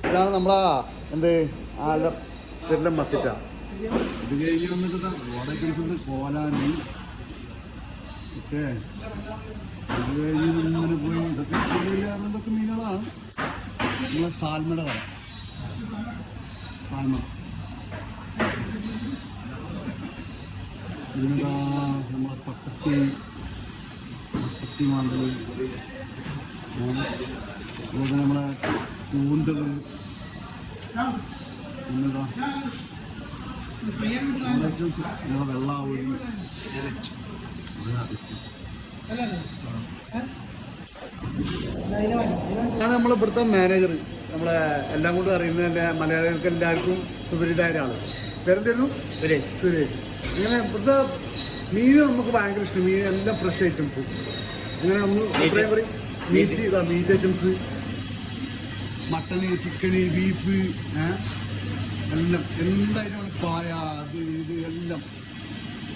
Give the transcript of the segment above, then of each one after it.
ഇതാണ് നമ്മളാ എന്ത് ആല പെരുന്ന മത്തിട്ട. ഇത് കഴിഞ്ഞ് വന്നിട്ട് ഓടക്കിരിക്കുന്നത് കോലാനി. ഓക്കെ, ഇത് കഴിഞ്ഞ് ഇങ്ങനെ പോയി ഇതൊക്കെ ഇതൊക്കെ മീനുകളാണ്. നമ്മളെ സാൽമയുടെ കട, സാൽമ. പിന്നെന്താ നമ്മളെ പട്ടി മാന്തൽ, അതുപോലെ നമ്മളെ കൂന്തൽ, പിന്നെന്താ വെള്ളാവഴി. ഞാൻ നമ്മളിവിടുത്തെ മാനേജർ, നമ്മളെ എല്ലാം കൊണ്ട് അറിയുന്ന എൻ്റെ മലയാളികൾക്ക് എല്ലാവർക്കും സുപരിചിതമായ ഒരാൾ. പേരെന്തായിരുന്നു? സുരേഷ്. സുരേഷ്. ഇങ്ങനെ ഇവിടുത്തെ മീൻ നമുക്ക് ഭയങ്കര ഇഷ്ടം. മീൻ എല്ലാം ഫ്രഷ് ഐറ്റംസ്. ഇങ്ങനെ നമ്മൾ പറയും മീറ്റ് ഐറ്റംസ്, മട്ടന്, ചിക്കന്, ബീഫ്, എല്ലാം എന്തായാലും പായ, അത് ഇത് എല്ലാം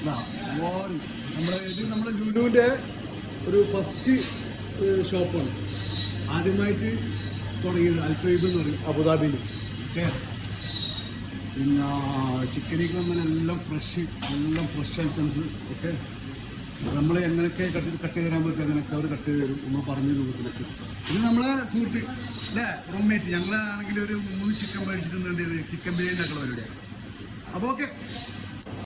ഒരുപാട്. നമ്മളെ ലുലുവിൻ്റെ ഒരു ഫസ്റ്റ് ഷോപ്പാണ് ആദ്യമായിട്ട് തുടങ്ങിയത്. അൽട്രൈബ് എന്ന് പറയും, അബുദാബിയിൽ. ഓക്കെ, പിന്നെ ചിക്കനിക്ക് നമ്മൾ എല്ലാം ഫ്രഷ് ഐറ്റംസ്. ഓക്കെ, നമ്മൾ എങ്ങനെയൊക്കെ കട്ട് ചെയ്ത് തരാൻ പറ്റും അങ്ങനെയൊക്കെ അവർ കട്ട് ചെയ്ത് തരും, നമ്മൾ പറഞ്ഞ രൂപത്തിലേക്ക്. ഇത് നമ്മളെ സുഹൃത്ത് അല്ലേ, റൂംമേറ്റ്. ഞങ്ങളാണെങ്കിൽ ഒരു 3 ചിക്കൻ മേടിച്ചിട്ടുണ്ട്, ചിക്കൻ ബിരിയാണി ആക്കണവരുടെ. അപ്പോൾ ഓക്കെ.